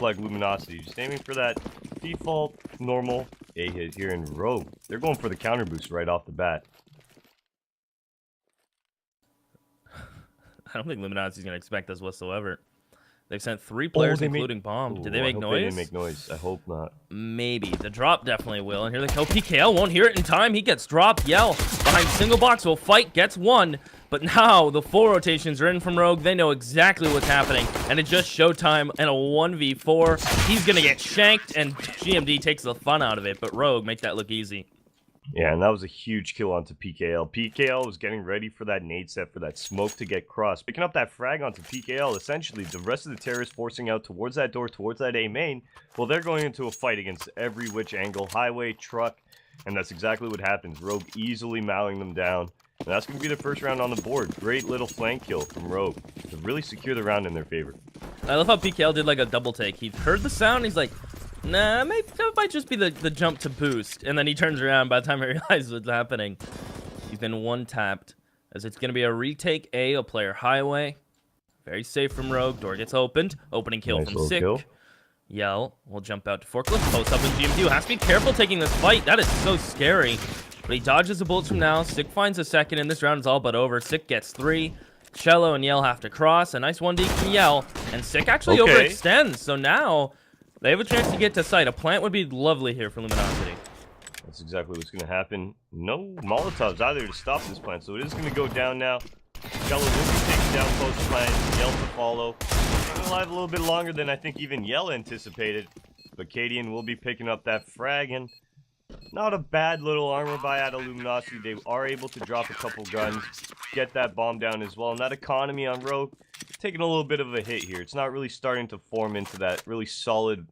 flag Luminosity. Just aiming for that default, normal A hit here in Rogue. They're going for the counter boost right off the bat. I don't think Luminosity's going to expect this whatsoever. They've sent 3 players, including Bomb. Did they make noise? They didn't make noise. I hope not. Maybe. The drop definitely will. And here they go. PKL won't hear it in time. He gets dropped. Yell behind single box will fight. Gets 1. But now the full rotations are in from Rogue. They know exactly what's happening. And it's just showtime and a 1v4. He's going to get shanked. And GMD takes the fun out of it. But Rogue make that look easy. Yeah, and that was a huge kill onto PKL. PKL was getting ready for that nade set for that smoke to get crossed. Picking up that frag onto PKL, essentially the rest of the terrorists forcing out towards that door, towards that A main. Well, they're going into a fight against every which angle, highway, truck, and that's exactly what happens. Rogue easily mowing them down. And that's going to be the first round on the board. Great little flank kill from Rogue to really secure the round in their favor. I love how PKL did like a double take. He heard the sound, he's like, nah, that might just be the jump to boost. And then he turns around by the time he realizes what's happening. He's been one-tapped. As it's going to be a retake A, a player highway. Very safe from Rogue. Door gets opened. Opening kill from Sick. Yell will jump out to forklift. Post up in GMD. Has to be careful taking this fight. That is so scary. But he dodges the bullets from now. Sick finds a second, and this round is all but over. Sick gets 3. Cello and Yell have to cross. A nice 1D from Yell. And Sick actually overextends. So now they have a chance to get to site. A plant would be lovely here for Luminosity. That's exactly what's going to happen. No Molotovs either to stop this plant, so it is going to go down now. Cello will be taken down close plant. Yell to follow. Staying alive a little bit longer than I think even Yell anticipated. But Cadian will be picking up that frag, and not a bad little armor buy out of Luminosity. They are able to drop a couple guns, get that bomb down as well. And that economy on Rogue taking a little bit of a hit here. It's not really starting to form into that really solid,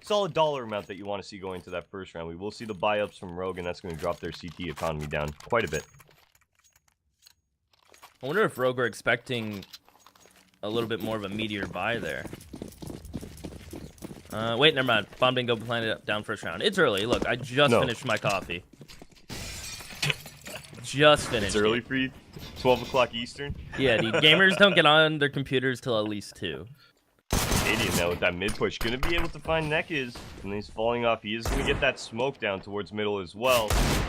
solid dollar amount that you want to see going into that first round. We will see the buy-ups from Rogue, and that's going to drop their CT economy down quite a bit. I wonder if Rogue are expecting a little bit more of a meteor buy there. Wait, never mind. Bomb didn't go plant it down first round. It's early. Look, I just finished my coffee. Just finished. It's early for you? 12 o'clock Eastern? Yeah, dude. Gamers don't get on their computers till at least 2. Cadian now with that mid push. Going to be able to find Nekis. And he's falling off. He is going to get that smoke down towards middle as well.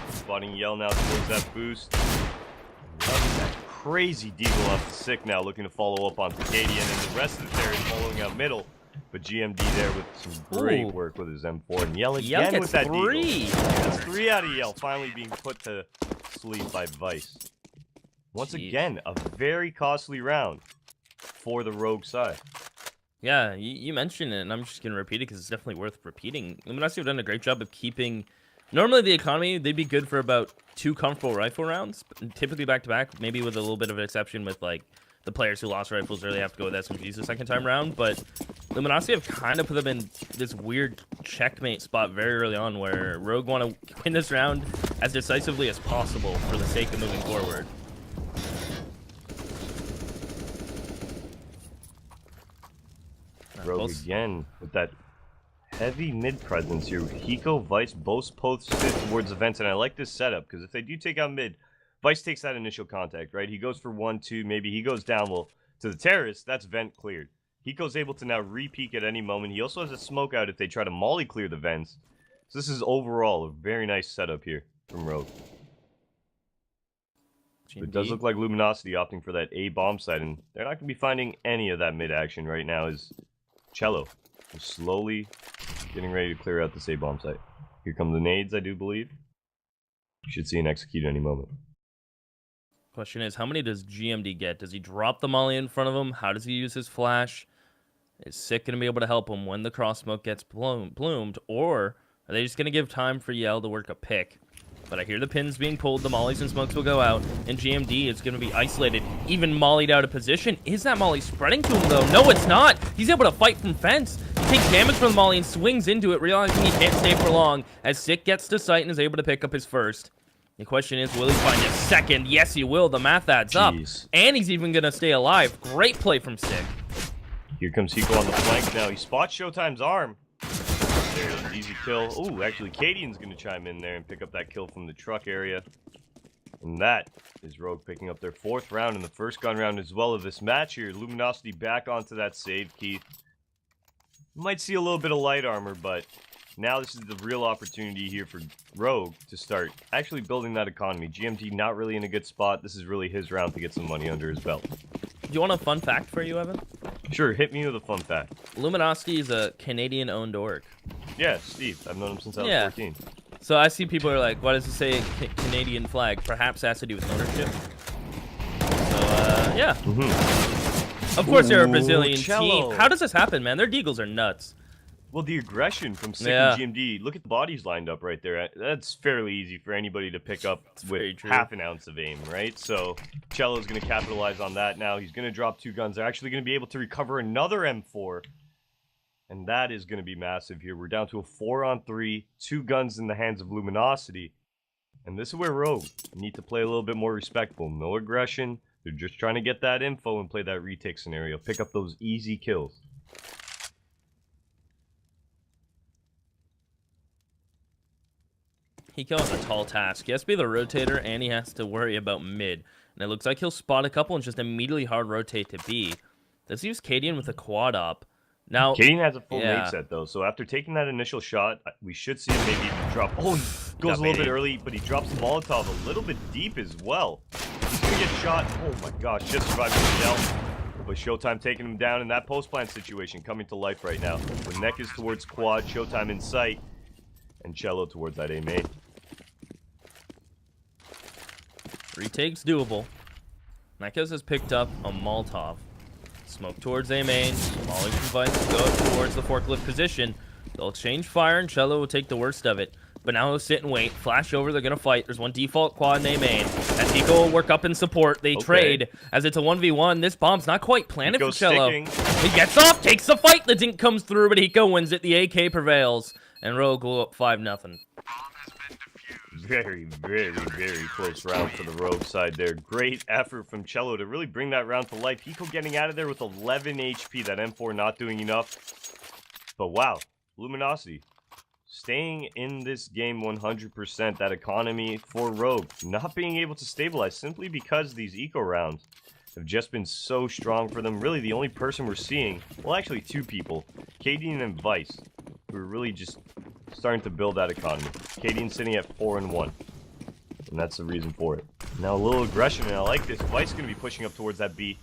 Spotting Yell now towards that boost. Love that crazy deagle off the Sick now. Looking to follow up on Cadian. And the rest of the terrorists following out middle. But GMD there with some great work with his M4. And Yell again with that deagle. That's 3 out of Yell finally being put to sleep by Vice. Once again, a very costly round for the Rogue side. Yeah, you mentioned it, and I'm just going to repeat it because it's definitely worth repeating. Luminosity have done a great job of keeping... Normally, the economy, they'd be good for about 2 comfortable rifle rounds, typically back-to-back, maybe with a little bit of an exception with, like, the players who lost rifles early have to go with SMGs the second time round, but Luminosity have kind of put them in this weird checkmate spot very early on where Rogue want to win this round as decisively as possible for the sake of moving forward. Rogue again with that heavy mid presence here. Hiko, Vice, both sit towards the vents, and I like this setup because if they do take out mid, Vice takes that initial contact, right? He goes for 1, 2, maybe he goes down. Well, to the terrorists, that's vent cleared. Hiko's able to now re-peek at any moment. He also has a smoke out if they try to molly clear the vents. So this is overall a very nice setup here from Rogue. It does look like Luminosity opting for that A bomb site, and they're not going to be finding any of that mid action right now as Cello is slowly getting ready to clear out this A bomb site. Here come the nades, I do believe. You should see an execute any moment. Question is, how many does GMD get? Does he drop the molly in front of him? How does he use his flash? Is Sick going to be able to help him when the cross smoke gets bloomed? Or are they just going to give time for Yell to work a pick? But I hear the pins being pulled, the mollies and smokes will go out, and GMD is going to be isolated, even mollied out of position. Is that molly spreading to him, though? No, it's not. He's able to fight from fence. He takes damage from the molly and swings into it, realizing he can't stay for long, as Sick gets to sight and is able to pick up his first. The question is, will he find his second? Yes, he will. The math adds up. And he's even going to stay alive. Great play from Sick. Here comes Hiko on the flank now. He spots Showtime's arm. There's an easy kill. Ooh, actually, Cadian's going to chime in there and pick up that kill from the truck area. And that is Rogue picking up their 4th round in the first gun round as well of this match here. Luminosity back onto that save, Keith. Might see a little bit of light armor, but now this is the real opportunity here for Rogue to start actually building that economy. GMT not really in a good spot. This is really his round to get some money under his belt. Do you want a fun fact for you, Evan? Sure, hit me with a fun fact. Luminosity is a Canadian-owned org. Yeah, Steve. I've known him since I was 14. So I see people are like, why does it say Canadian flag? Perhaps it has to do with ownership. So, yeah. Of course they're a Brazilian cello. team. How does this happen, man? Their deagles are nuts. Well, the aggression from Sick and GMD. Look at the bodies lined up right there. That's fairly easy for anybody to pick up with half an ounce of aim, right? So Cello's going to capitalize on that now. He's going to drop 2 guns. They're actually going to be able to recover another M4. And that is going to be massive here. We're down to a 4-on-3, 2 guns in the hands of Luminosity. And this is where Rogue need to play a little bit more respectful. No aggression. They're just trying to get that info and play that retake scenario. Pick up those easy kills. Hiko has a tall task. He has to be the rotator, and he has to worry about mid. And it looks like he'll spot a couple and just immediately hard rotate to B. Let's use Cadian with a quad op. Now, Cadian has a full nade set, though, so after taking that initial shot, we should see him maybe drop... Oh, he goes a little bit early, but he drops the Molotov a little bit deep as well. He's going to get shot. Oh my gosh, just survived the shell. But Showtime taking him down in that post-plant situation, coming to life right now. The neck is towards quad, Showtime in sight, and Cello towards that A main. Retake's doable. Nekos has picked up a Molotov. Smoke towards A main. Molly from Vice to go towards the forklift position. They'll exchange fire and Cello will take the worst of it. But now he'll sit and wait. Flash over, they're going to fight. There's one default quad in A main. As Hiko will work up in support, they trade. As it's a 1v1, this bomb's not quite planted for Cello. He gets off, takes the fight. The dink comes through, but Hiko wins it. The AK prevails. And Rogue will up 5-0. Very, very, very close round for the Rogue side there. Great effort from Cello to really bring that round to life. Hiko getting out of there with 11 HP. That M4 not doing enough. But wow, Luminosity staying in this game 100%. That economy for Rogue not being able to stabilize simply because these eco rounds have just been so strong for them. Really, the only person we're seeing, well, actually 2 people, Cadian and Vice, who are really just starting to build that economy. Cadian sitting at 4-1, and that's the reason for it. Now a little aggression, and I like this. Vice going to be pushing up towards that B.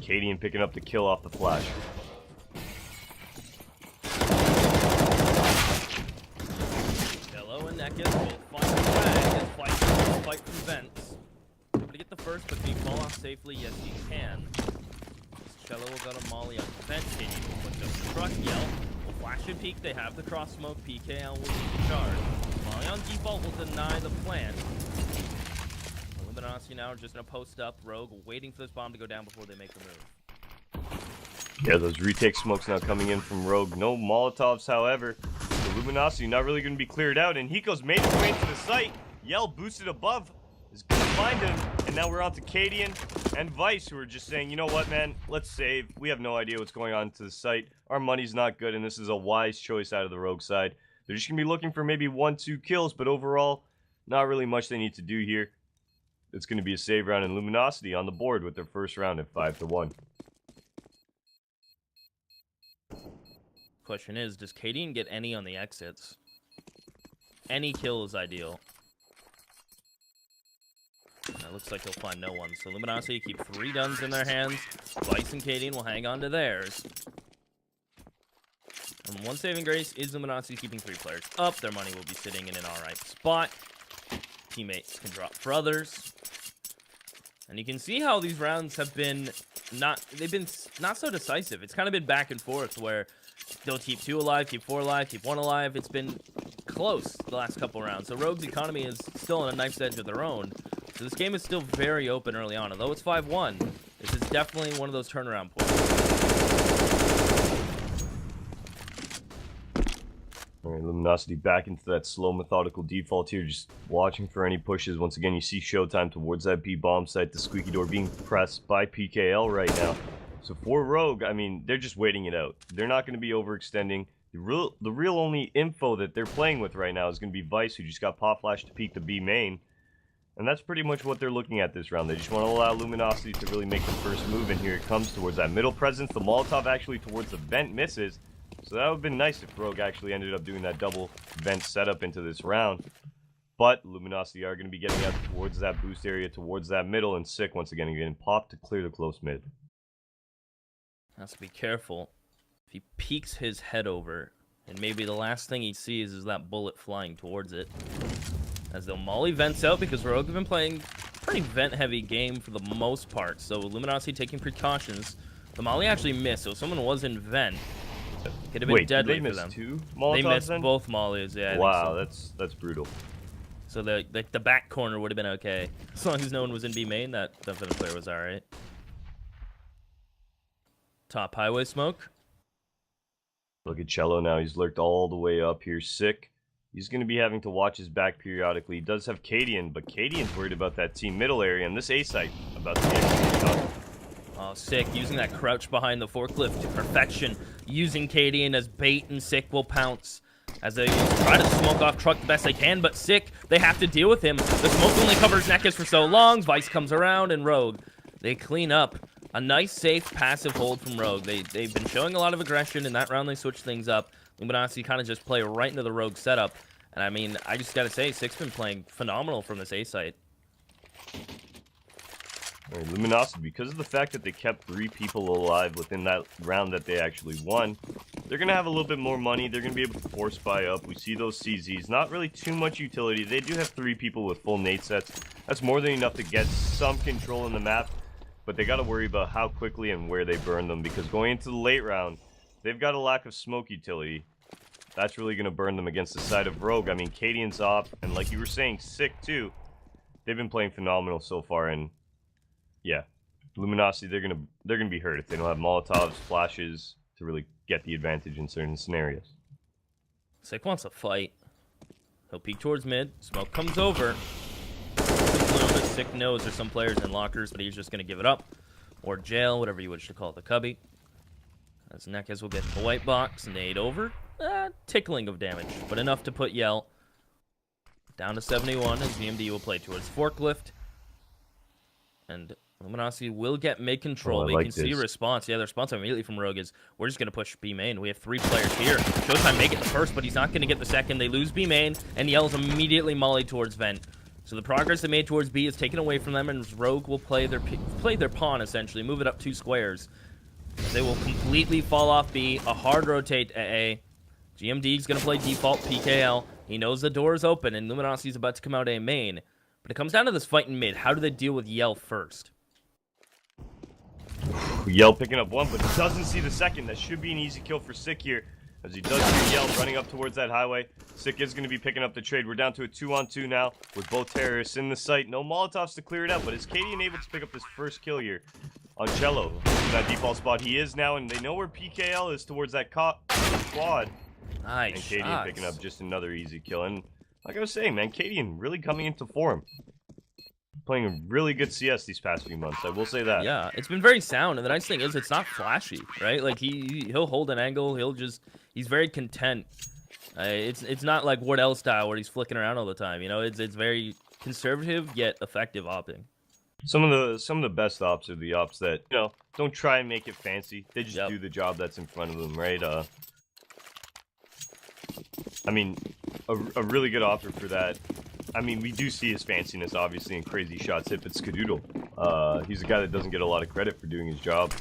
Cadian picking up the kill off the flash. Cello and Nekos will find the flag and fight from vents. Able to get the first, but can he fall off safely? Yes, he can. Cello will go to Molly on the vent. Cadian will push up the truck. Yell. Flash and peek, they have the cross smoke. PKL will lead the charge. Molly on default will deny the plant. Luminosity now just gonna post up. Rogue waiting for this bomb to go down before they make the move. Yeah, those retake smokes now coming in from Rogue. No Molotovs, however. The Luminosity not really going to be cleared out, and Hiko's made his way to the site. Yell boosted above is going to find him, and now we're on to Cadian and Vice, who are just saying, you know what, man, let's save. We have no idea what's going on to the site. Our money's not good, and this is a wise choice out of the Rogue side. They're just going to be looking for maybe 1-2 kills, but overall, not really much they need to do here. It's going to be a save round, and Luminosity on the board with their first round at 5-1. Question is, does Cadian get any on the exits? Any kill is ideal. And it looks like he'll find no one. So Luminosity keep 3 guns in their hands. Vice and Cadian will hang on to theirs. And one saving grace is Luminosity keeping 3 players up. Their money will be sitting in an alright spot. Teammates can drop for others. And you can see how these rounds have been not so decisive. It's kind of been back and forth where they'll keep 2 alive, keep 4 alive, keep 1 alive. It's been close the last couple rounds. So Rogue's economy is still on a knife's edge of their own. So this game is still very open early on. Although it's 5-1, this is definitely one of those turnaround points. Alright, Luminosity back into that slow, methodical default here, just watching for any pushes. Once again, you see Showtime towards that B bomb site, the squeaky door being pressed by PKL right now. So for Rogue, I mean, they're just waiting it out. They're not going to be overextending. The real only info that they're playing with right now is going to be Vice, who just got pop flash to peek the B main. And that's pretty much what they're looking at this round. They just want to allow Luminosity to really make the first move, and here it comes towards that middle presence. The Molotov actually towards the vent misses, so that would have been nice if Rogue actually ended up doing that double vent setup into this round. But Luminosity are going to be getting out towards that boost area, towards that middle, and Sick once again getting popped to clear the close mid. Has to be careful. If he peeks his head over, and maybe the last thing he sees is that bullet flying towards it. As they'll molly vents out, because Rogue have been playing pretty vent-heavy game for the most part. So Luminosity taking precautions. The molly actually missed, so if someone was in vent, could have been deadly they for them. missed two Molotovs They missed then? both mollies, yeah. Wow, I think so. that's brutal. So the back corner would have been okay. As long as no one was in B main, that vent player was alright. Top highway smoke. Look at Cello now. He's lurked all the way up here. Sick. He's going to be having to watch his back periodically. He does have Cadian, but Cadian's worried about that team middle area, and this A site about to get done. Oh, Sick using that crouch behind the forklift to perfection. Using Cadian as bait, and Sick will pounce. As they try to smoke off truck the best they can, but Sick, they have to deal with him. The smoke only covers Nekis for so long. Vice comes around, and Rogue, they clean up. A nice, safe, passive hold from Rogue. They've been showing a lot of aggression. In that round, they switched things up. Luminosity kind of just play right into the Rogue setup. And I mean, I just got to say, Sick's been playing phenomenal from this A site. Right, Luminosity, because of the fact that they kept 3 people alive within that round that they actually won, they're going to have a little bit more money. They're going to be able to force buy up. We see those CZs. Not really too much utility. They do have 3 people with full nade sets. That's more than enough to get some control in the map. But they got to worry about how quickly and where they burn them, because going into the late round, they've got a lack of smoke utility. That's really going to burn them against the side of Rogue. I mean, Cadian's off, and like you were saying, Sick too. They've been playing phenomenal so far, and yeah, Luminosity, they're gonna be hurt if they don't have Molotovs, flashes to really get the advantage in certain scenarios. Sick wants a fight. He'll peek towards mid. Smoke comes over. Sick knows there's some players in lockers, but he's just going to give it up. Or jail, whatever you wish to call it, the cubby. As Nekis will get the white box, nade over. Tickling of damage, but enough to put Yell down to 71, as GMD will play towards forklift. And Luminosity will get mid control. We can see a response. Yeah, the response immediately from Rogue is, we're just going to push B main. We have 3 players here. Showtime may get the first, but he's not going to get the second. They lose B main, and Yell's immediately molly towards vent. So the progress they made towards B is taken away from them, and Rogue will play their pawn, essentially, move it up 2 squares. They will completely fall off B, a hard rotate to A. GMD's going to play default PKL. He knows the door is open, and Luminosity's about to come out A main. But it comes down to this fight in mid. How do they deal with Yell first? Yell picking up 1, but doesn't see the second. That should be an easy kill for Sick here, as he does see Yell running up towards that highway. Sick is going to be picking up the trade. We're down to a 2-on-2 now with both terrorists in the site. No Molotovs to clear it out, but is Cadian able to pick up this first kill here on Cello? In that default spot he is now, and they know where PKL is towards that quad. Nice. And Cadian picking up just another easy kill. And like I was saying, man, Cadian really coming into form. Playing a really good CS these past few months, I will say that. Yeah, it's been very sound, and the nice thing is it's not flashy, right? Like he'll hold an angle, he's very content. It's not like Wardell style where he's flicking around all the time, you know. It's very conservative yet effective opping. Some of the best ops are the ops that, you know, don't try and make it fancy. They just do the job that's in front of them, right? I mean, a really good opper for that. I mean, we do see his fanciness, obviously, in crazy shots hit, but Skadoodle. He's a guy that doesn't get a lot of credit for doing his job.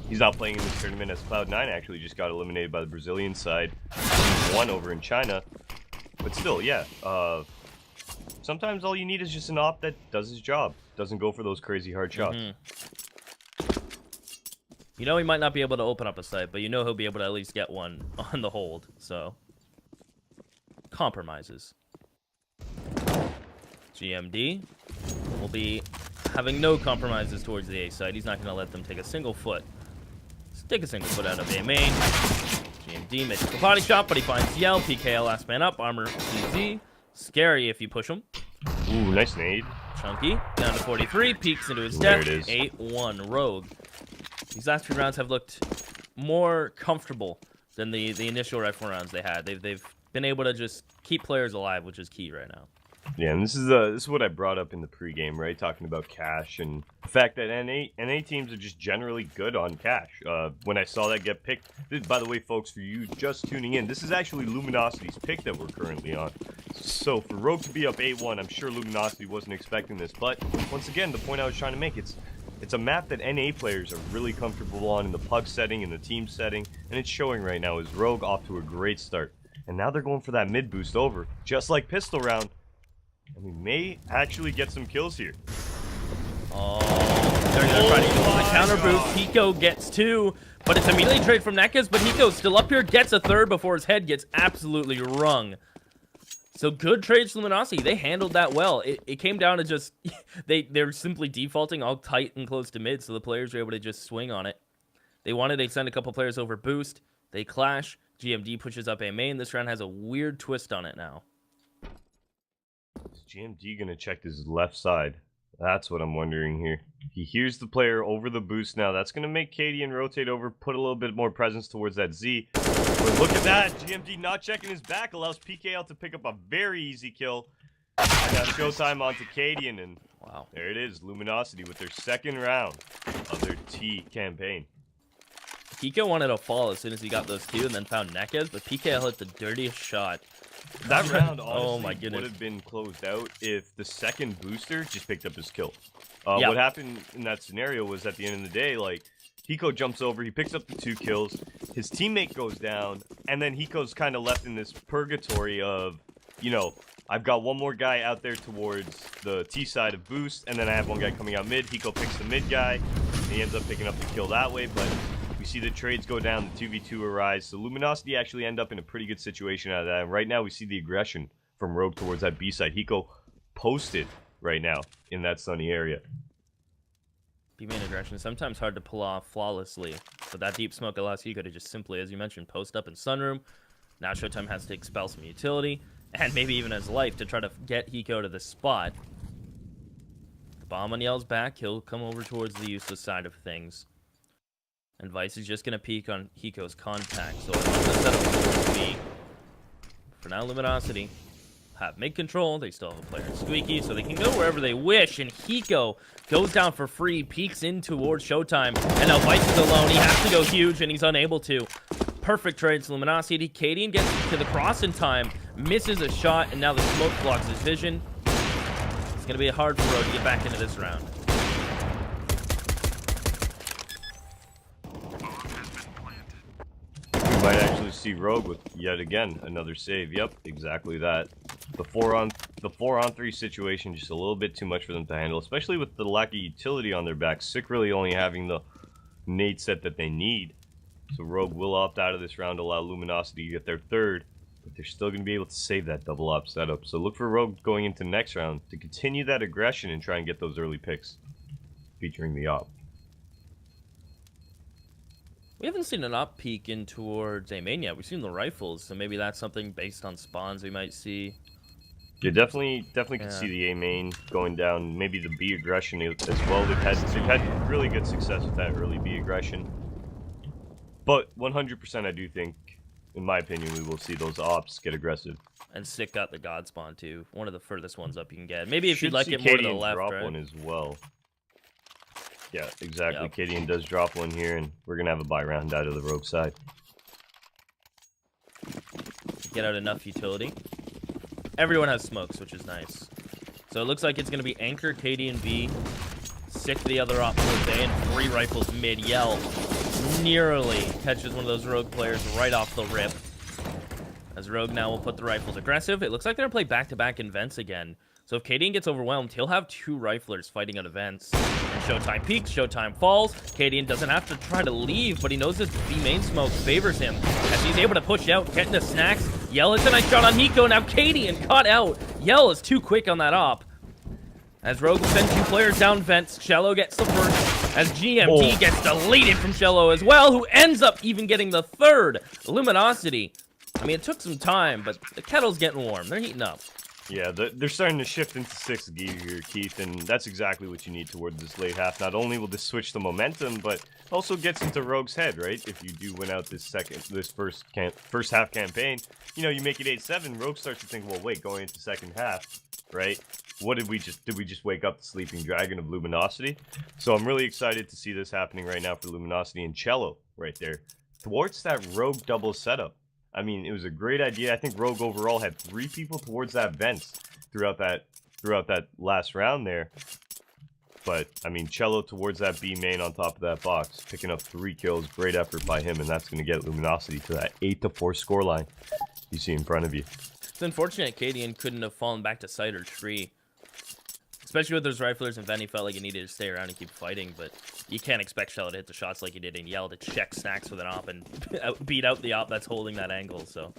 He's not playing in this tournament, as Cloud9 actually just got eliminated by the Brazilian side. He won over in China. But still, yeah. Sometimes all you need is just an op that does his job. Doesn't go for those crazy hard shots. You know he might not be able to open up a site, but you know he'll be able to at least get one on the hold, so. Compromises. GMD will be having no compromises towards the A side. He's not going to let them take a single foot. Take a single foot out of A main. GMD makes a body shot, but he finds Yell. PKL last man up. Armor CZ. Scary if you push him. Ooh, nice nade. Chunky down to 43. Peeks into his There death. it is. 8-1 Rogue. These last 2 rounds have looked more comfortable than the initial rifle rounds they had. They've been able to just keep players alive, which is key right now. Yeah, and this is what I brought up in the pregame, right? Talking about cash and the fact that NA teams are just generally good on cash. When I saw that get picked, by the way, folks, for you just tuning in, this is actually Luminosity's pick that we're currently on. So for Rogue to be up 8-1, I'm sure Luminosity wasn't expecting this. But once again, the point I was trying to make, it's a map that NA players are really comfortable on in the pug setting, in the team setting, and it's showing right now as Rogue off to a great start. And now they're going for that mid boost over, just like Pistol Round. And we may actually get some kills here. Oh, they're going to try to use the counter boost. Hiko gets 2, but it's immediately trade from Nekaz, but Hiko's still up here, gets a 3rd before his head gets absolutely wrung. So good trades to Luminosity. They handled that well. It came down to just, they're simply defaulting all tight and close to mid, so the players were able to just swing on it. They send a couple players over boost. They clash. GMD pushes up A main. This round has a weird twist on it now. Is GMD gonna check his left side? That's what I'm wondering here. He hears the player over the boost now. That's gonna make Cadian rotate over, put a little bit more presence towards that Z. But look at that! GMD not checking his back allows PKL to pick up a very easy kill. And now Showtime onto Cadian, and wow, there it is. Luminosity with their second round of their T campaign. Hiko wanted to fall as soon as he got those 2 and then found Nekaz, but PKL hit the dirtiest shot. That round, honestly, oh my goodness, would have been closed out if the second booster just picked up his kill. Yep. What happened in that scenario was at the end of the day, like, Hiko jumps over, he picks up the 2 kills, his teammate goes down, and then Hiko's kind of left in this purgatory of, you know, I've got one more guy out there towards the T side of boost, and then I have one guy coming out mid. Hiko picks the mid guy, and he ends up picking up the kill that way, but we see the trades go down, the 2v2 arise, so Luminosity actually end up in a pretty good situation out of that. And right now we see the aggression from Rogue towards that B side. Hiko posted right now in that sunny area. B-main aggression is sometimes hard to pull off flawlessly, but that deep smoke allows Hiko to just simply, as you mentioned, post up in Sunroom. Now Showtime has to expel some utility, and maybe even his life to try to get Hiko to the spot. The bomb on Yell's back, he'll come over towards the useless side of things. And Vice is just going to peek on Hiko's contact, so it's going to set up towards B. For now, Luminosity have mid control. They still have a player in Squeaky, so they can go wherever they wish. And Hiko goes down for free, peeks in towards Showtime. And now Vice is alone. He has to go huge, and he's unable to. Perfect trade to Luminosity. Cadian gets to the cross in time, misses a shot, and now the smoke blocks his vision. It's going to be a hard for Rogue to get back into this round. We might actually see Rogue with yet again another save. Yep, exactly that. The 4-on-3 situation just a little bit too much for them to handle, especially with the lack of utility on their back. Sick really only having the nade set that they need. So Rogue will opt out of this round, allow Luminosity to get their 3rd, but they're still going to be able to save that double op setup. So look for Rogue going into next round to continue that aggression and try and get those early picks featuring the op. We haven't seen an op peek in towards A main yet. We've seen the rifles, so maybe that's something based on spawns we might see. You definitely can see the A main going down. Maybe the B aggression as well. They've had really good success with that early B aggression. But 100%, I do think, in my opinion, we will see those ops get aggressive. And Sick got the God spawn too. One of the furthest ones up you can get. Maybe if you'd like it more to the left, drop right? one as well. Yeah, exactly. Yep. Cadian does drop one here, and we're gonna have a buy round out of the Rogue side. Get out enough utility. Everyone has smokes, which is nice. So it looks like it's gonna be Anchor, Cadian B, Sick the other op towards A, and 3 rifles mid. Yell nearly catches one of those Rogue players right off the rip. As Rogue now will put the rifles aggressive. It looks like they're gonna play back-to-back in vents again. So if Cadian gets overwhelmed, he'll have 2 riflers fighting out of vents. And Showtime peaks, Showtime falls. Cadian doesn't have to try to leave, but he knows this B main smoke favors him. As he's able to push out, get into snacks. Yell hits a nice shot on Hiko. Now Cadian caught out. Yell is too quick on that op. As Rogue will send 2 players down vents, Shello gets the first. As GMD gets deleted from Shello as well, who ends up even getting the 3rd. Luminosity. I mean, it took some time, but the kettle's getting warm. They're heating up. Yeah, they're starting to shift into 6th gear here, Keith, and that's exactly what you need towards this late half. Not only will this switch the momentum, but also gets into Rogue's head, right? If you do win out this first half campaign, you know, you make it 8-7, Rogue starts to think, well, wait, going into second half, right? What did we just wake up the sleeping dragon of Luminosity? So I'm really excited to see this happening right now for Luminosity and Cello right there towards that Rogue double setup. I mean, it was a great idea. I think Rogue overall had 3 people towards that vents throughout that last round there. But I mean, Cello towards that B main on top of that box, picking up 3 kills. Great effort by him, and that's going to get Luminosity to that 8-4 scoreline you see in front of you. It's unfortunate Cadian couldn't have fallen back to site or tree. Especially with those riflers, and Venny felt like he needed to stay around and keep fighting, but you can't expect Cello to hit the shots like he did and Yell to check snacks with an op and beat out the op that's holding that angle, so.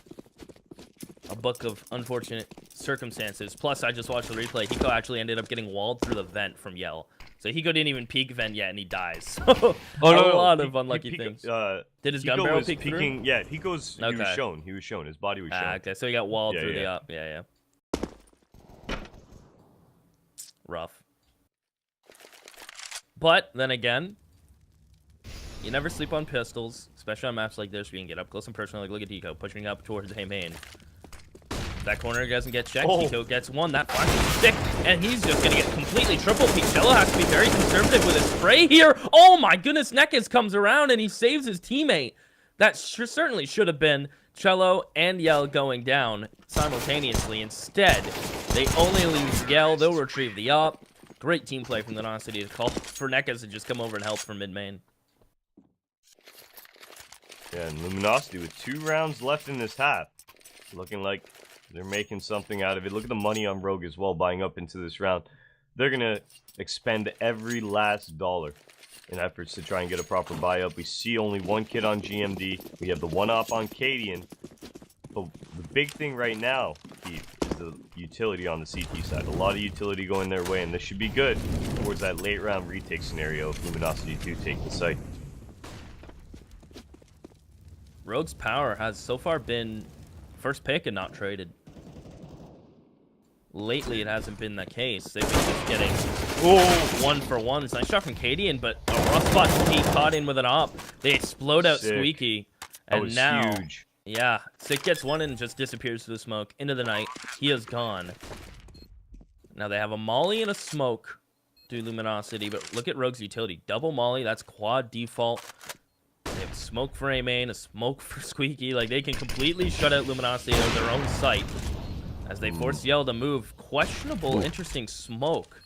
A book of unfortunate circumstances. Plus, I just watched the replay. Hiko actually ended up getting walled through the vent from Yell. So Hiko didn't even peek vent yet, and he dies. So, a lot of unlucky things. Did his gun barrel peek through? Yeah, he was shown. He was shown. His body was shown. Okay, so he got walled through the op. Yeah. Rough. But, then again, you never sleep on pistols, especially on maps like this where you can get up close and personal. Like, look at Hiko pushing up towards A main. That corner doesn't get checked. Hiko gets one. That flashing stick, and he's just going to get completely triple peaked. Cello has to be very conservative with his spray here. Oh my goodness, Nekes comes around and he saves his teammate. That certainly should have been Cello and Yell going down simultaneously. Instead, they only lose Yell. They'll retrieve the op. Great team play from Luminosity to call for Nekes to just come over and help from mid-main. Yeah, and Luminosity with 2 rounds left in this half. Looking like they're making something out of it. Look at the money on Rogue as well, buying up into this round. They're going to expend every last dollar in efforts to try and get a proper buy-up. We see only 1 kid on GMD. We have the 1 op on Cadian. But the big thing right now, Keith, is the utility on the CT side. A lot of utility going their way, and this should be good towards that late-round retake scenario if Luminosity do take the site. Rogue's power has so far been first pick and not traded. Lately, it hasn't been the case. They've been just getting 1-for-1. It's a nice shot from Cadian, but a rough spot to be caught in with an op. They explode out Sick. Squeaky. That And was now, huge. yeah, Sick gets one and just disappears through the smoke. Into the night. He is gone. Now they have a molly and a smoke to Luminosity, but look at Rogue's utility. Double molly, that's quad default. They have smoke for A main, a smoke for Squeaky. Like, they can completely shut out Luminosity out of their own sight as they force Yell to move. Questionable, interesting smoke.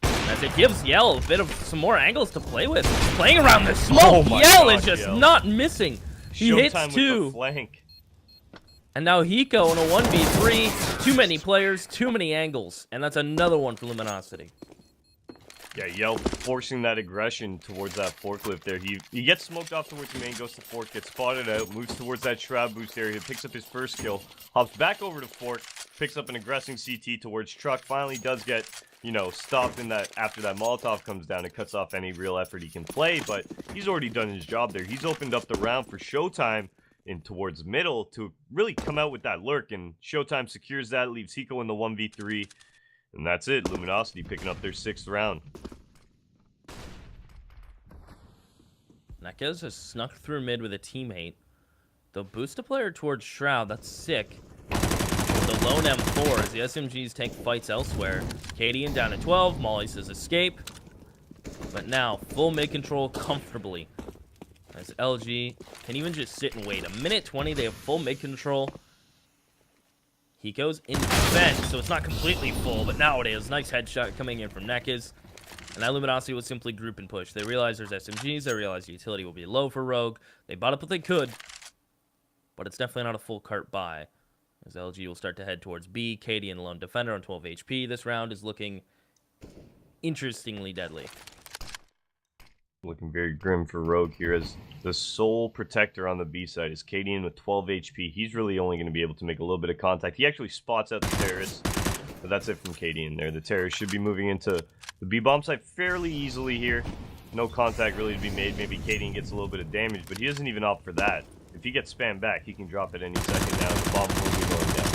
As it gives Yell a bit of some more angles to play with. Playing around the smoke. Yell is just not missing. He hits 2. With the flank. And now Hiko in a 1v3. Too many players, too many angles. And that's another one for Luminosity. Yeah, Yell forcing that aggression towards that forklift there. He gets smoked off towards the main, goes to fork, gets spotted out, moves towards that shroud boost area, picks up his first kill, hops back over to fork, picks up an aggressing CT towards truck, finally does get, you know, stopped in that after that Molotov comes down. It cuts off any real effort he can play, but he's already done his job there. He's opened up the round for Showtime in towards middle to really come out with that lurk, and Showtime secures that, leaves Hiko in the 1v3. And that's it. Luminosity picking up their 6th round. Nekes has snuck through mid with a teammate. They'll boost a player towards Shroud. That's sick. The lone M4 as the SMGs take fights elsewhere. Cadian down at 12. Molly says escape. But now, full mid control comfortably. As LG can even just sit and wait. 1:20, they have full mid control. He goes in defense, so it's not completely full, but now it is. Nice headshot coming in from Nekes. And that Luminosity will simply group and push. They realize there's SMGs. They realize the utility will be low for Rogue. They bought up what they could, but it's definitely not a full cart buy. As LG will start to head towards B. Cadian lone defender on 12 HP. This round is looking interestingly deadly. Looking very grim for Rogue here as the sole protector on the B side is Cadian with 12 HP. He's really only going to be able to make a little bit of contact. He actually spots out the terrorists, but that's it from Cadian there. The terrorists should be moving into the B bomb site fairly easily here. No contact really to be made. Maybe Cadian gets a little bit of damage, but he doesn't even opt for that. If he gets spammed back, he can drop it any second now. The bomb will be going down.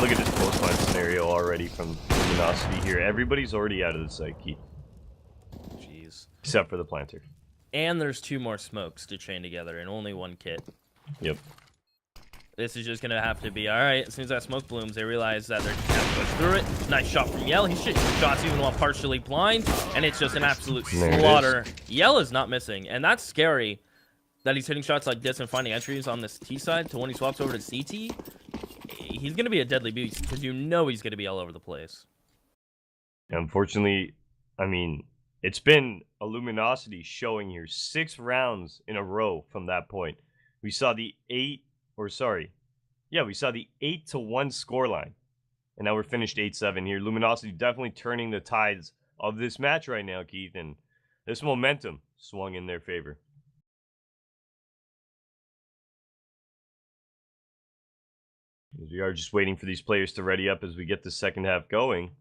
Look at this clothesline scenario already from Luminosity here. Everybody's already out of the site, Keith. Jeez. Except for the planter. And there's 2 more smokes to chain together and only 1 kit. Yep. This is just gonna have to be all right. As soon as that smoke blooms, they realize that they're gonna have to push through it. Nice shot from Yell. He's shooting shots even while partially blind, and it's just an absolute slaughter. Yell is not missing, and that's scary. That he's hitting shots like this and finding entries on this T side to when he swaps over to CT. He's gonna be a deadly beast because you know he's gonna be all over the place. Unfortunately, I mean, it's been a Luminosity showing here 6 rounds in a row from that point. We saw the 8 to 1 scoreline. And now we're finished 8-7 here. Luminosity definitely turning the tides of this match right now, Keith. And this momentum swung in their favor. As we are just waiting for these players to ready up as we get the second half going.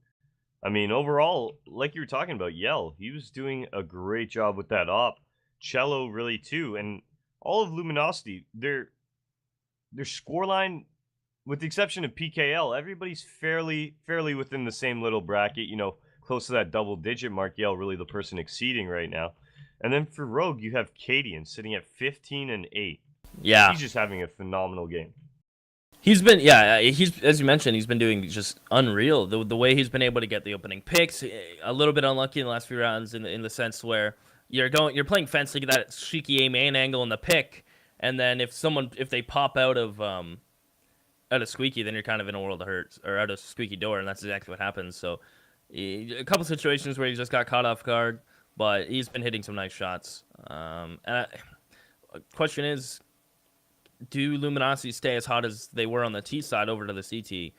I mean, overall, like you were talking about, Yell, he was doing a great job with that op. Cello really too. And all of Luminosity, their scoreline, with the exception of PKL, everybody's fairly within the same little bracket, you know, close to that double-digit mark. Yell really the person exceeding right now. And then for Rogue, you have Cadian sitting at 15-8. Yeah. He's just having a phenomenal game. He's been, yeah, he's, as you mentioned, he's been doing just unreal. The way he's been able to get the opening picks, a little bit unlucky in the last few rounds in the sense where you're playing fence to get that cheeky A main angle in the pick, and then if they pop out of squeaky, then you're kind of in a world of hurt, or out of squeaky door, and that's exactly what happens. So a couple situations where he just got caught off guard, but he's been hitting some nice shots. Question is, do Luminosity stay as hot as they were on the T side over to the CT?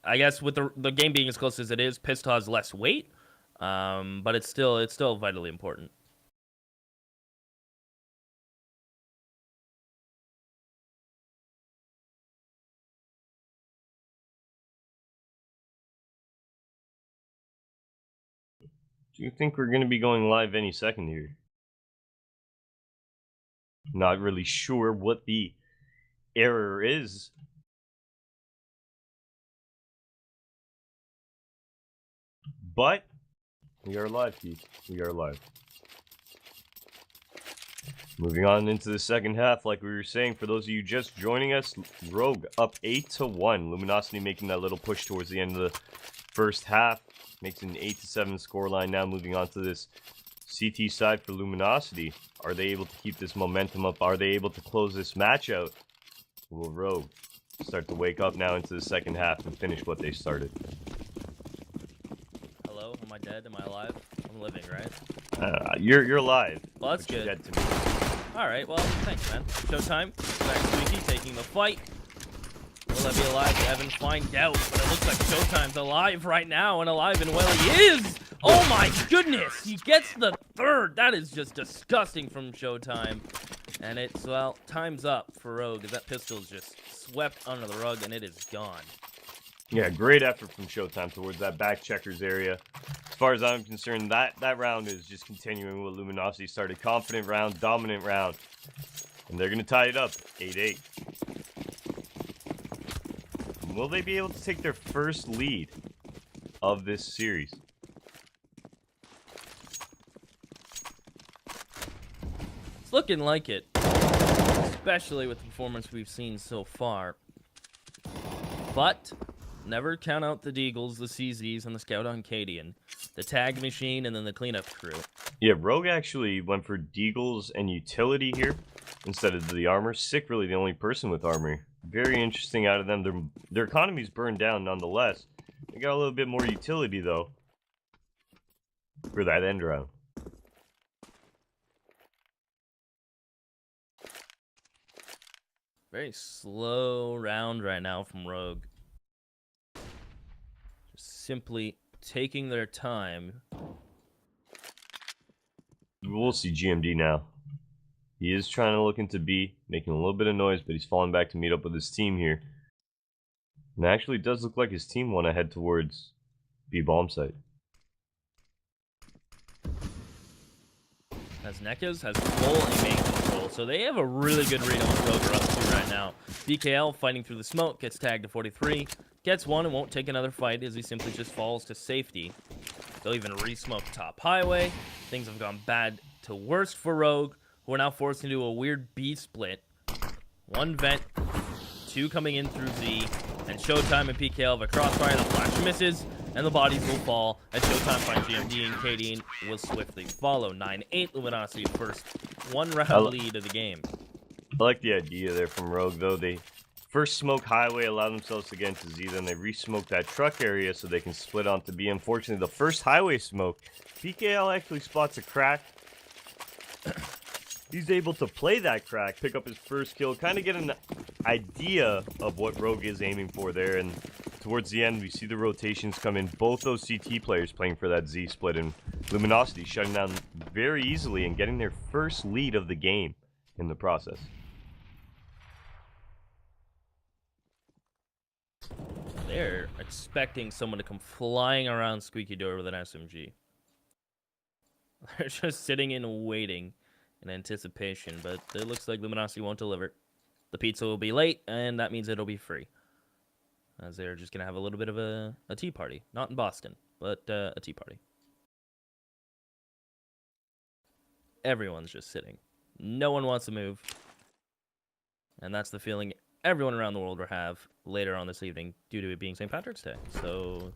I guess with the game being as close as it is, Pistol has less weight, but it's still vitally important. Do you think we're going to be going live any second here? Not really sure what the error is. But we are live, Keith. We are live. Moving on into the second half, like we were saying, for those of you just joining us, Rogue up 8-1. Luminosity making that little push towards the end of the first half. Makes an 8-7 scoreline now, moving on to this CT side for Luminosity. Are they able to keep this momentum up? Are they able to close this match out? Will Rogue start to wake up now into the second half and finish what they started? Hello, am I dead? Am I alive? I'm living, right? You're alive. Well, that's good. Dead to me. All right, well, thanks, man. Showtime. Back Squeaky taking the fight. Will I be alive? Evan, find out. But it looks like Showtime's alive right now, and alive and well he is! Oh my goodness! He gets the third! That is just disgusting from Showtime. And it's, well, time's up for Rogue, as that pistol's just swept under the rug, and it is gone. Yeah, great effort from Showtime towards that back checkers area. As far as I'm concerned, that round is just continuing what Luminosity started. Confident round, dominant round. And they're going to tie it up, 8-8. Will they be able to take their first lead of this series? It's looking like it, especially with the performance we've seen so far. But never count out the Deagles, the CZs, and the Scout on Cadian, the tag machine, and then the cleanup crew. Yeah, Rogue actually went for Deagles and utility here instead of the armor. Sick, really the only person with armor. Very interesting out of them. Their economy's burned down nonetheless. They got a little bit more utility, though, for that end round. Very slow round right now from Rogue. Just simply taking their time. We'll see GMD now. He is trying to look into B, making a little bit of noise, but he's falling back to meet up with his team here. And actually, it does look like his team want to head towards B bomb site. As Nekas has full aiming control, so they have a really good read on what Rogue are up to right now. DKL fighting through the smoke, gets tagged to 43, gets one and won't take another fight as he simply just falls to safety. They'll even re-smoke top highway. Things have gone bad to worst for Rogue, who are now forced into a weird B split. One vent, 2 coming in through Z, and Showtime and PKL have a crossfire, the flash misses, and the bodies will fall as Showtime finds GMD, and Cadian will swiftly follow. 9-8 Luminosity, first 1-round lead of the game. I like the idea there from Rogue, though. They first smoke highway, allow themselves to get into Z, then they re-smoke that truck area so they can split onto B. Unfortunately, the first highway smoke, PKL actually spots a crack. He's able to play that crack, pick up his first kill, kind of get an idea of what Rogue is aiming for there. And towards the end, we see the rotations come in. Both those CT players playing for that Z split, and Luminosity shutting down very easily and getting their first lead of the game in the process. They're expecting someone to come flying around Squeaky Door with an SMG. They're just sitting and waiting in anticipation, but it looks like Luminosity won't deliver. The pizza will be late, and that means it'll be free. As they're just going to have a little bit of a tea party. Not in Boston, but a tea party. Everyone's just sitting. No one wants to move. And that's the feeling everyone around the world will have later on this evening due to it being St. Patrick's Day. So,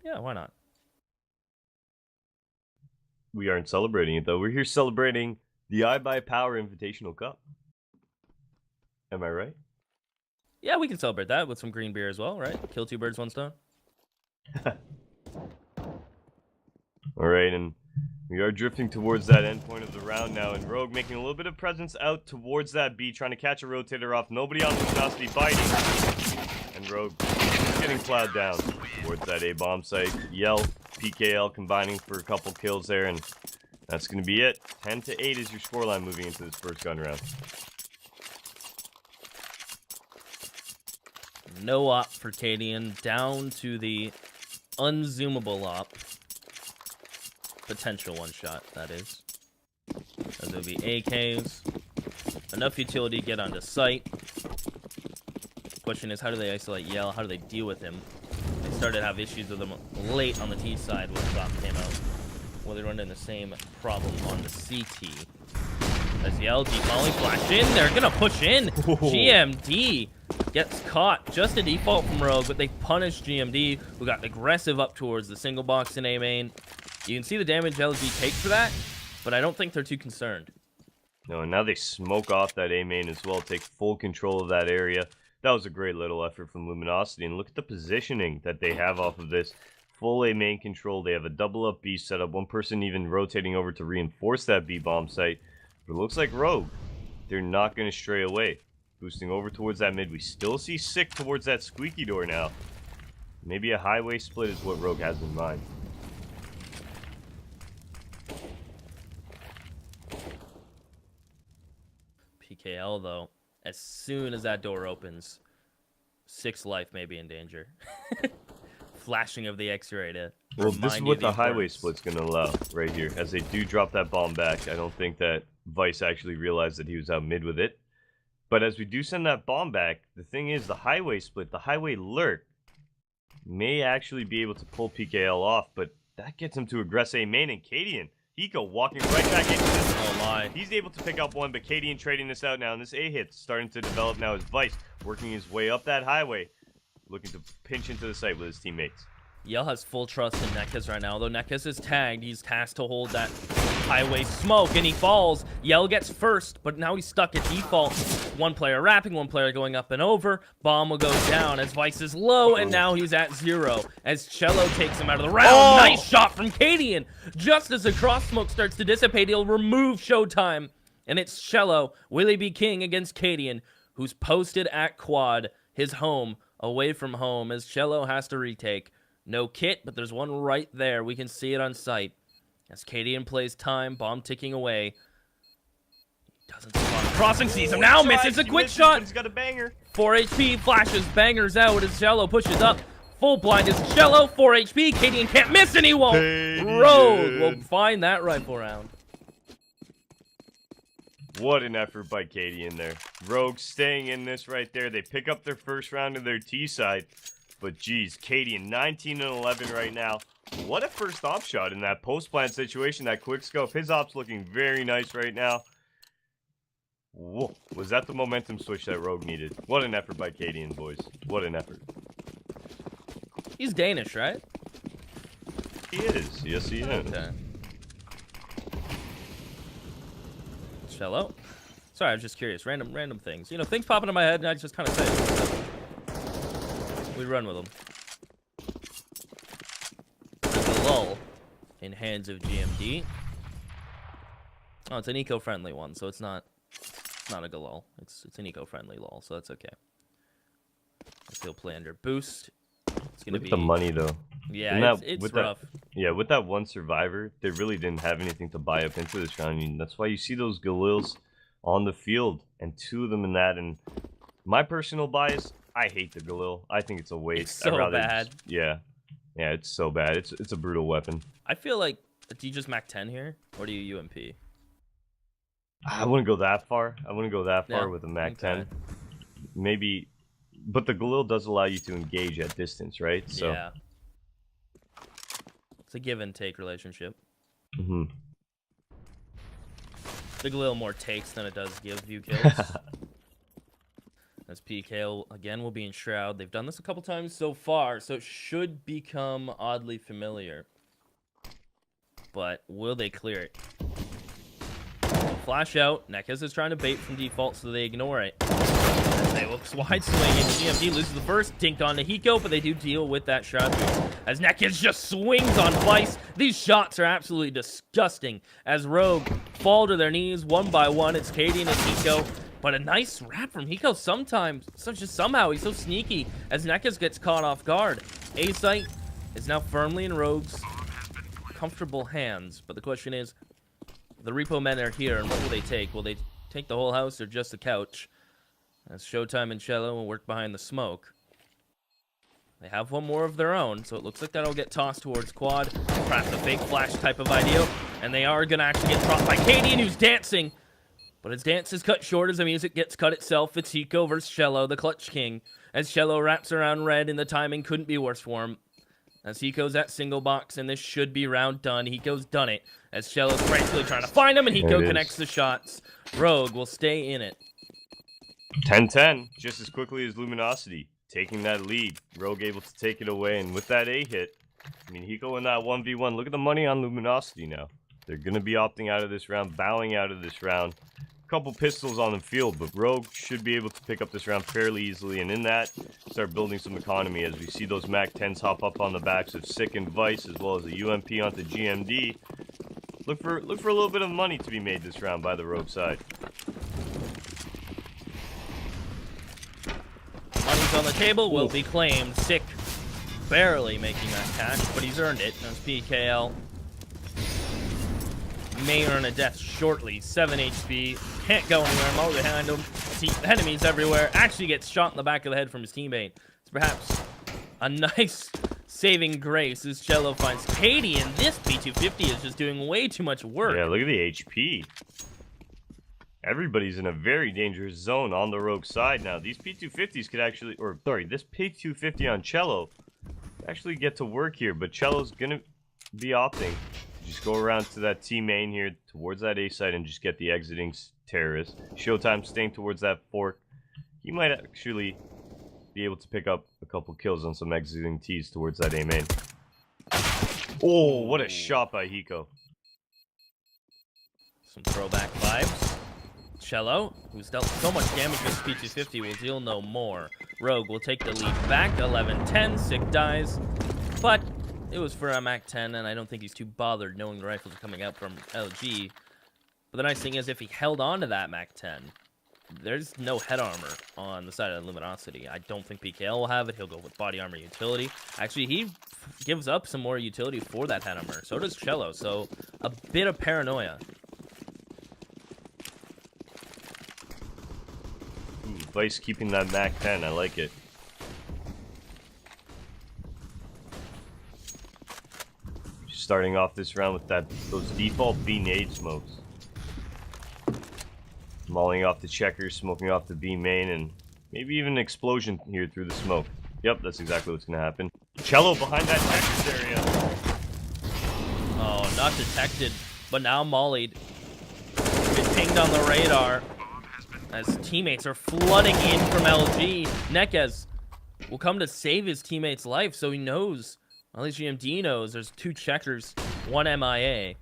yeah, why not? We aren't celebrating it, though. We're here celebrating the iBUYPOWER Invitational Cup. Am I right? Yeah, we can celebrate that with some green beer as well, right? Kill 2 birds, 1 stone. All right, and we are drifting towards that end point of the round now, and Rogue making a little bit of presence out towards that B, trying to catch a rotator off. Nobody on Luminosity biting. And Rogue getting plowed down towards that A bomb site. Yell, PKL combining for a couple kills there, and that's going to be it. 10-8 is your scoreline moving into this first gun round. No op for Cadian, down to the unzoomable op. Potential one shot, that is. As there'll be AKs. Enough utility to get onto site. Question is, how do they isolate Yell? How do they deal with him? They started to have issues with him late on the T side when the drop came out. Well, they run into the same problem on the CT. As Yell defalling, flash in. They're gonna push in. GMD gets caught. Just a default from Rogue, but they punished GMD, who got aggressive up towards the single box in A main. You can see the damage LG takes for that, but I don't think they're too concerned. No, and now they smoke off that A main as well, take full control of that area. That was a great little effort from Luminosity, and look at the positioning that they have off of this. Full A main control. They have a double up B setup. One person even rotating over to reinforce that B bomb site. But it looks like Rogue, they're not going to stray away. Boosting over towards that mid. We still see Sick towards that Squeaky Door now. Maybe a highway split is what Rogue has in mind. PKL, though, as soon as that door opens, Sick's life may be in danger. Flashing of the X-ray to well, this is what the highway importance. split's going to allow right here. As they do drop that bomb back, I don't think that Vice actually realized that he was out mid with it. But as we do send that bomb back, the thing is, the highway split, the highway lurk, may actually be able to pull PKL off, but that gets him to aggress A main, and Cadian, Hiko walking right back into this. Oh my. He's able to pick up one, but Cadian trading this out now, and this A hit's starting to develop now as Vice working his way up that highway, looking to pinch into the site with his teammates. Yell has full trust in Nekaz right now. Although Nekaz is tagged, he's tasked to hold that highway smoke, and he falls. Yell gets first, but now he's stuck at default. One player wrapping, one player going up and over. Bomb will go down as Vice is low, and now he's at 0 as Cello takes him out of the round. Oh! Nice shot from Cadian. Just as the cross smoke starts to dissipate, he'll remove Showtime. And it's Cello, Willie B. King against Cadian, who's posted at quad, his home, away from home, as Cello has to retake. No kit, but there's one right there. We can see it on sight. As Cadian plays time, bomb ticking away. Doesn't spot. Crossing sees him now, misses a quick shot. He's got a banger. 4 HP, flashes, bangers out as Cello pushes up. Full blind is Cello, 4 HP. Cadian can't miss and he won't. Rogue will find that rifle round. What an effort by Cadian there. Rogue staying in this right there. They pick up their first round of their T side. But geez, Cadian 19-11 right now. What a first op shot in that post plant situation, that quick scope. His op's looking very nice right now. Whoa, was that the momentum switch that Rogue needed? What an effort by Cadian, boys. What an effort. He's Danish, right? He is. Yes, he is. Okay. Cello. Sorry, I was just curious. Random things. You know, things pop into my head, and I just kind of say it. We run with them. There's a lull in hands of GMD. Oh, it's an eco-friendly one, so it's not a galul. It's an eco-friendly lull, so that's okay. He'll play under boost. It's gonna Look be at the money though. Yeah, it's rough. With that one survivor, they really didn't have anything to buy up into this round. I mean, that's why you see those Galils on the field, and 2 of them in that. And my personal bias, I hate the Galil. I think it's a waste. It's so bad. Yeah, it's so bad. It's a brutal weapon. I feel like, do you just Mac 10 here, or do you UMP? I wouldn't go that far. Yeah, With a Mac okay. 10. Maybe, but the Galil does allow you to engage at distance, right? So. Yeah. It's a give and take relationship. Mm-hmm. The Galil more takes than it does give you kills. As PK again will be in Shroud. They've done this a couple times so far, so it should become oddly familiar. But will they clear it? Flash out. Nekez is trying to bait from default, so they ignore it. As they look wide swinging. GMD loses the first. Dinked on to Hiko, but they do deal with that shot boost. As Nekez just swings on Vice. These shots are absolutely disgusting. As Rogue fall to their knees one by one. It's Cadian and Hiko. But a nice wrap from Hiko sometimes. Somehow he's so sneaky. As Nekez gets caught off guard. A-Site is now firmly in Rogue's comfortable hands. But the question is, the repo men are here, and what will they take? Will they take the whole house or just the couch? As Showtime and Cello will work behind the smoke. They have one more of their own, so it looks like that'll get tossed towards quad. Perhaps a fake flash type of idea. And they are going to actually get dropped by Cadian, who's dancing. But his dance is cut short as the music gets cut itself. It's Hiko versus Cello, the Clutch King. As Cello wraps around red, and the timing couldn't be worse for him. As Hiko's at single box, and this should be round done. Hiko's done it. As Cello's frantically trying to find him, and Hiko connects the shots. Rogue will stay in it. 10-10, just as quickly as Luminosity. Taking that lead. Rogue able to take it away, and with that A hit, I mean, Hiko in that 1v1. Look at the money on Luminosity now. They're going to be opting out of this round, bowing out of this round. Couple pistols on the field, but Rogue should be able to pick up this round fairly easily, and in that, start building some economy as we see those Mac 10s hop up on the backs of Sick and Vice, as well as the UMP onto GMD. Look for a little bit of money to be made this round by the Rogue side. Money's on the table, will be claimed. Sick barely making that cash, but he's earned it. That's PKL. May earn a death shortly. 7 HP. Can't go anywhere. Mo behind him. See enemies everywhere. Actually gets shot in the back of the head from his teammate. It's perhaps a nice saving grace as Cello finds Cadian. This P250 is just doing way too much work. Yeah, look at the HP. Everybody's in a very dangerous zone on the Rogue side now. These P250s could actually, or sorry, this P250 on Cello actually get to work here, but Cello's gonna be opting. Just go around to that T main here towards that A site and just get the exiting terrorist. Showtime staying towards that fork. He might actually be able to pick up a couple kills on some exiting T's towards that A main. Oh, what a shot by Hiko. Some throwback vibes. Cello, who's dealt so much damage with P250, will deal no more. Rogue will take the lead back. 11-10. Sick dies. But it was for a Mac 10, and I don't think he's too bothered knowing the rifles are coming out from LG. But the nice thing is, if he held on to that Mac 10, there's no head armor on the side of the Luminosity. I don't think PKL will have it. He'll go with body armor utility. Actually, he gives up some more utility for that head armor. So does Cello. So a bit of paranoia. Ooh, Vice keeping that Mac 10. I like it. Starting off this round with those default B nade smokes. Mauling off the checkers, smoking off the B main, and maybe even an explosion here through the smoke. Yep, that's exactly what's going to happen. Cello behind that checkers area. Oh, not detected, but now mollied. Been pinged on the radar. as teammates are flooding in from LG. Nekez will come to save his teammate's life, so he knows, at least GMD knows, there's 2 checkers, 1 MIA.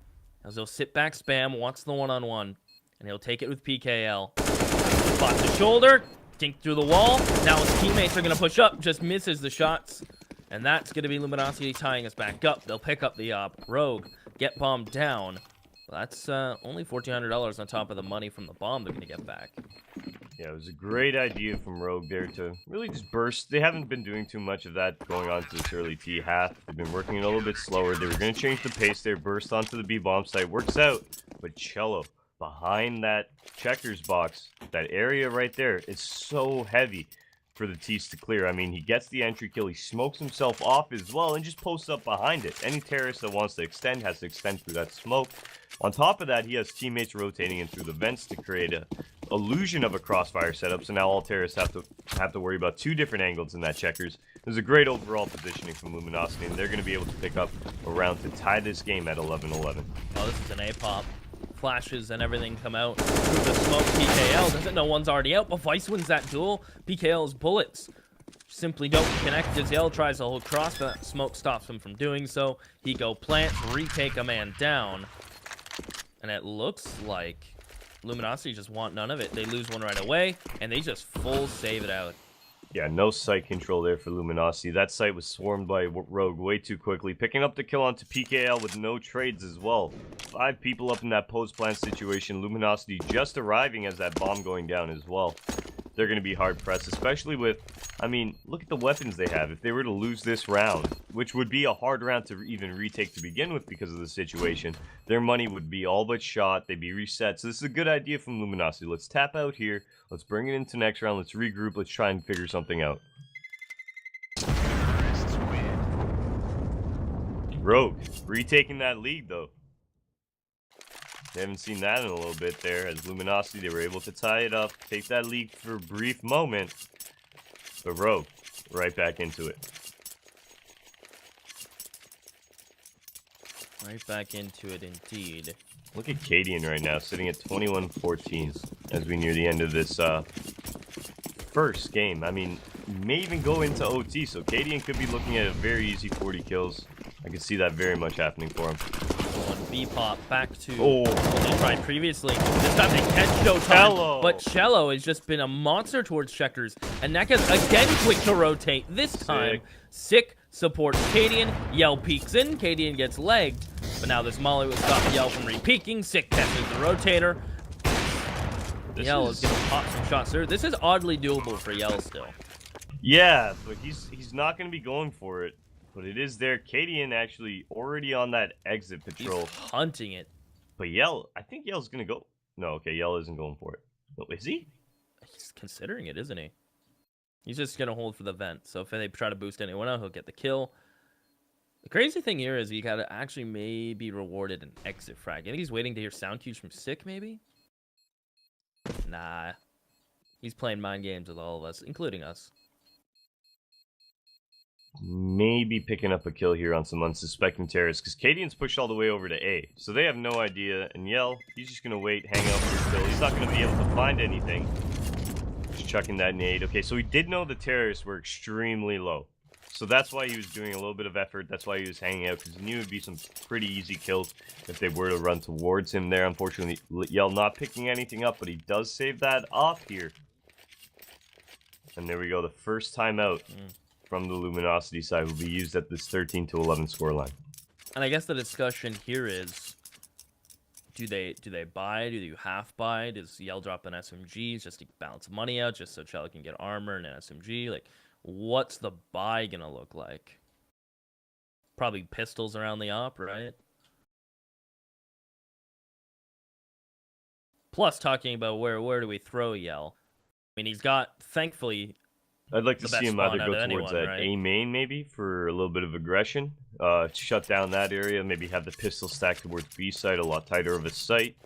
As he'll sit back spam, wants the one-on-one, and he'll take it with PKL. Spots the shoulder, dink through the wall. Now his teammates are going to push up, just misses the shots. And that's going to be Luminosity tying us back up. They'll pick up the op. Rogue, get bombed down. That's only $1,400 on top of the money from the bomb they're going to get back. Yeah, it was a great idea from Rogue there to really just burst. They haven't been doing too much of that going on to this early T half. They've been working it a little bit slower. They were going to change the pace there, burst onto the B bomb site. Works out, but Cello behind that checkers box, that area right there, is so heavy for the T's to clear. I mean, he gets the entry kill, he smokes himself off as well, and just posts up behind it. Any terrorist that wants to extend has to extend through that smoke. On top of that, he has teammates rotating in through the vents to create a illusion of a crossfire setup, so now all terrorists have to worry about 2 different angles in that checkers. There's a great overall positioning from Luminosity, and they're going to be able to pick up a round to tie this game at 11-11. Oh, this is an A-pop. Flashes and everything come out through the smoke. PKL doesn't know one's already out, but Vice wins that duel. PKL's bullets simply don't connect as Yell tries to hold cross, but that smoke stops him from doing so. He go plant, retake a man down. And it looks like Luminosity just want none of it. They lose one right away, and they just full save it out. Yeah, no site control there for Luminosity. That site was swarmed by Rogue way too quickly. Picking up the kill onto PKL with no trades as well. 5 people up in that post-plant situation. Luminosity just arriving as that bomb going down as well. They're going to be hard-pressed, especially with, I mean, look at the weapons they have. If they were to lose this round, which would be a hard round to even retake to begin with because of the situation, their money would be all but shot. They'd be reset. So this is a good idea from Luminosity. Let's tap out here. Let's bring it into next round. Let's regroup. Let's try and figure something out. Rogue, retaking that lead, though. They haven't seen that in a little bit there. As Luminosity, they were able to tie it up, take that lead for a brief moment. But Rogue, right back into it. Right back into it, indeed. Look at Cadian right now, sitting at 21-14 as we near the end of this first game. I mean, may even go into OT, so Cadian could be looking at a very easy 40 kills. I can see that very much happening for him. B-pop back to what they tried previously. This time they catch Showtime, but Cello has just been a monster towards checkers. And Nekez again quick to rotate. This time, Sick supports Cadian. Yell peeks in. Cadian gets legged. But now this Molly will stop Yell from re-peeking. Sick catches the rotator. Yell is going to pop some shots there. This is oddly doable for Yell still. Yeah, but he's not going to be going for it. But it is there. Cadian actually already on that exit patrol. He's hunting it. But Yell, I think Yell's going to go. No, okay, Yell isn't going for it. No, is he? He's considering it, isn't he? He's just going to hold for the vent. So if they try to boost anyone out, he'll get the kill. The crazy thing here is he got to actually maybe rewarded an exit frag. I think he's waiting to hear sound cues from Sick, maybe? Nah. He's playing mind games with all of us, including us. Maybe picking up a kill here on some unsuspecting terrorists, because Cadian's pushed all the way over to A, so they have no idea. And Yell, he's just going to wait, hang out for his kill. He's not going to be able to find anything. Just chucking that nade. Okay, so he did know the terrorists were extremely low, so that's why he was doing a little bit of effort. That's why he was hanging out, because he knew it would be some pretty easy kills if they were to run towards him there. Unfortunately, Yell not picking anything up, but he does save that off here. And there we go, the first time out from the Luminosity side will be used at this 13-11 scoreline. And I guess the discussion here is, do they buy? Do you half buy? Does Yell drop an SMG just to balance money out, just so Cello can get armor and an SMG? Like, what's the buy gonna look like? Probably pistols around the op, right? Plus, talking about where do we throw Yell? I mean, he's got, thankfully, I'd like to see him either go towards that A main, maybe, for a little bit of aggression. Shut down that area, maybe have the pistol stacked towards B side, a lot tighter of a sight.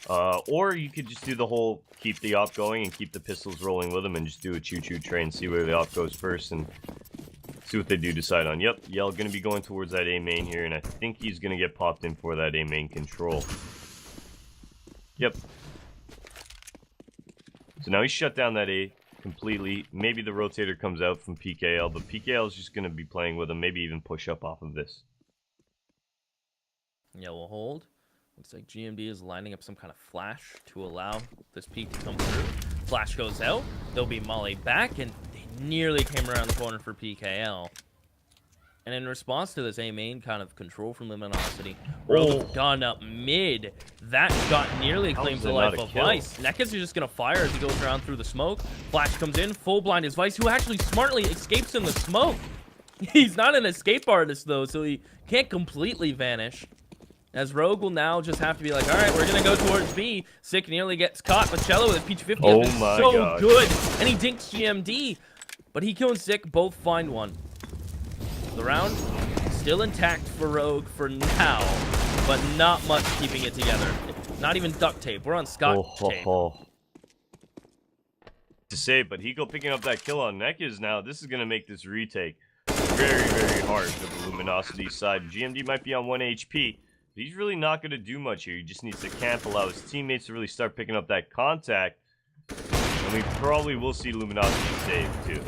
Or you could just do the whole keep the op going and keep the pistols rolling with them and just do a choo-choo train, see where the op goes first and see what they do decide on. Yep, Yell going to be going towards that A main here, and I think he's going to get popped in for that A main control. Yep. So now he shut down that A completely. Maybe the rotator comes out from PKL, but PKL is just going to be playing with him, maybe even push up off of this. Yeah, we'll hold. Looks like GMD is lining up some kind of flash to allow this peek to come through. Flash goes out. They'll be Molly back, and they nearly came around the corner for PKL. And in response to this A main kind of control from Luminosity, Rogue gone up mid. That shot nearly claims the life of Vice. Nekis is just going to fire as he goes around through the smoke. Flash comes in, full blind is Vice, who actually smartly escapes in the smoke. He's not an escape artist, though, so he can't completely vanish. As Rogue will now just have to be like, all right, we're going to go towards B. Sick nearly gets caught, but Cello with his Peach 50 has been so good. And he dinks GMD. But Hiko and Sick both find one. The round still intact for Rogue for now, but not much keeping it together. Not even duct tape. We're on Scott tape. To say, but Hiko picking up that kill on Nekis now, this is going to make this retake very, very hard for the Luminosity side. GMD might be on 1 HP. He's really not going to do much here. He just needs to camp, allow his teammates to really start picking up that contact. And we probably will see Luminosity save, too.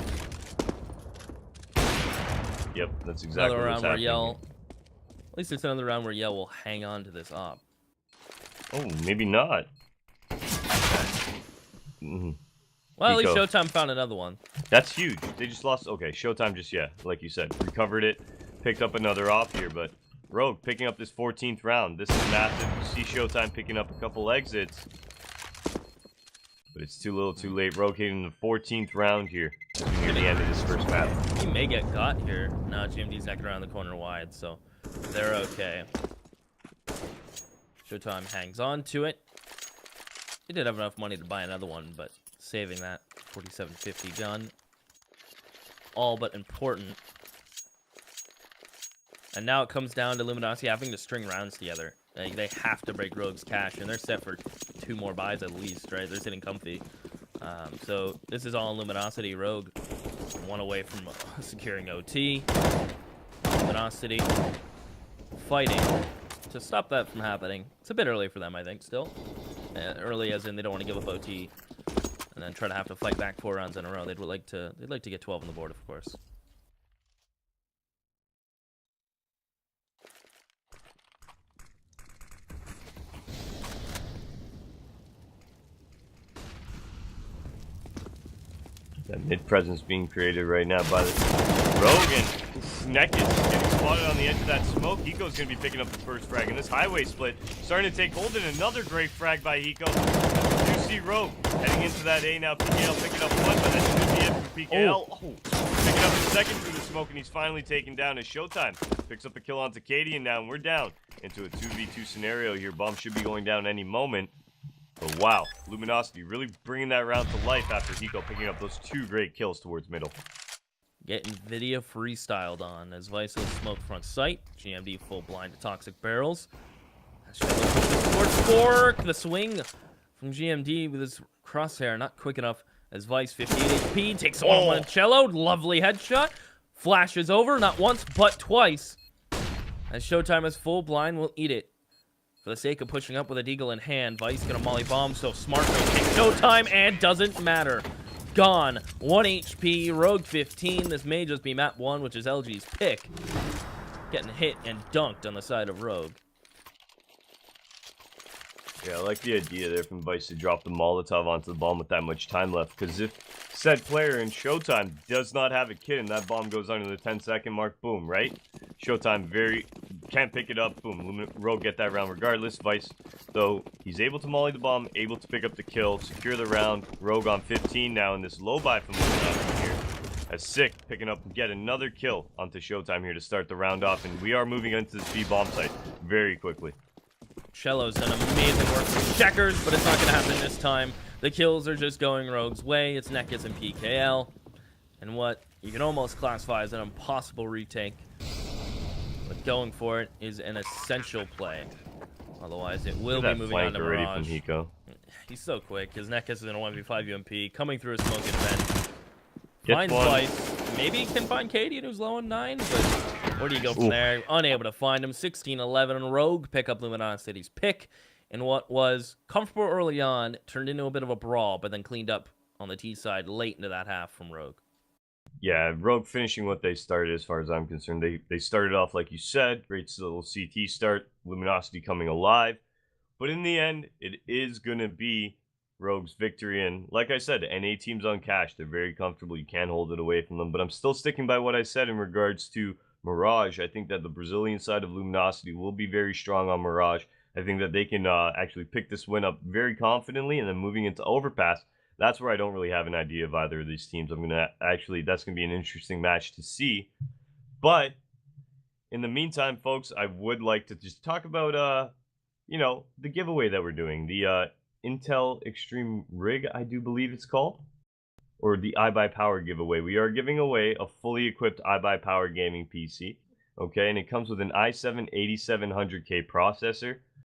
Yep, that's exactly what's happening. At least it's another round where Yell will hang on to this op. Oh, maybe not. Well, at least Showtime found another one. That's huge. They just lost. Okay, Showtime just, like you said, recovered it, picked up another op here, but Rogue picking up this 14th round. This is massive. You see Showtime picking up a couple exits, but it's too little too late. Rogue hitting the 14th round here near the end of this first map. He may get got here. Now GMD's knocking around the corner wide, so they're okay. Showtime hangs on to it. He did have enough money to buy another one, but saving that 4750 gun. All but important. And now it comes down to Luminosity having to string rounds together. They have to break Rogue's cash, and they're set for 2 more buys at least, right? They're sitting comfy. So this is all Luminosity. Rogue 1 away from securing OT. Luminosity fighting to stop that from happening. It's a bit early for them, I think, still. Early as in they don't want to give up OT and then try to have to fight back 4 rounds in a row. They'd like to get 12 on the board, of course. That mid presence being created right now by the Rogue, and Nekis getting spotted on the edge of that smoke. Hiko's going to be picking up the first frag, and this highway split starting to take hold, and another great frag by Hiko. You see Rogue heading into that A now. PKL picking up 1, but that's going to be it for PKL. Picking up the second through the smoke, and he's finally taken down as Showtime picks up a kill onto Katie, and now we're down into a 2v2 scenario here. Bomb should be going down any moment. But wow, Luminosity really bringing that round to life after Hiko picking up those 2 great kills towards middle. Getting Nvidia freestyled on as Vice will smoke front sight. GMD full blind to toxic barrels. Towards Fork. The swing from GMD with his crosshair not quick enough as Vice 58 HP takes on one Cello. Lovely headshot. Flashes over not once but twice. As Showtime is full blind, will eat it. For the sake of pushing up with a deagle in hand, Vice gonna molly bomb, so smart to take Showtime, and doesn't matter. Gone. 1 HP, Rogue 15. This may just be map 1, which is LG's pick. Getting hit and dunked on the side of Rogue. Yeah, I like the idea there from Vice to drop the Molotov onto the bomb with that much time left, because if said player in Showtime does not have a kit and that bomb goes under the 10-second mark, boom, right? Showtime can't pick it up, boom, Rogue get that round regardless. Vice, though, he's able to molly the bomb, able to pick up the kill, secure the round. Rogue on 15 now in this low buy from Luminosity here. As Sick picking up yet another kill onto Showtime here to start the round off, and we are moving into this B bomb site very quickly. Cello's done amazing work with Checkers, but it's not going to happen this time. The kills are just going Rogue's way. It's Nekis and PKL. And what you can almost classify as an impossible retake. But going for it is an essential play. Otherwise, it will be moving on to Mirage. From Hiko. He's so quick, because Nekis is in a 1v5 UMP, coming through a smoke and vent. Finds Vice. Maybe he can find Katie, who's low on 9, but where do you go from there? Unable to find him. 16-11, Rogue pick up Luminosity's pick. in what was comfortable early on, turned into a bit of a brawl, but then cleaned up on the T side late into that half from Rogue. Yeah, Rogue finishing what they started as far as I'm concerned. They started off, like you said, great little CT start, Luminosity coming alive. But in the end, it is going to be Rogue's victory. And like I said, NA teams on cash, they're very comfortable. You can't hold it away from them. But I'm still sticking by what I said in regards to Mirage. I think that the Brazilian side of Luminosity will be very strong on Mirage. I think that they can actually pick this win up very confidently. And then moving into Overpass, that's where I don't really have an idea of either of these teams. I'm going to actually, that's going to be an interesting match to see. But in the meantime, folks, I would like to just talk about the giveaway that we're doing, the Intel Extreme Rig, I do believe it's called, or the iBUYPOWER giveaway. We are giving away a fully equipped iBUYPOWER gaming PC, okay, and it comes with an i7 8700K processor,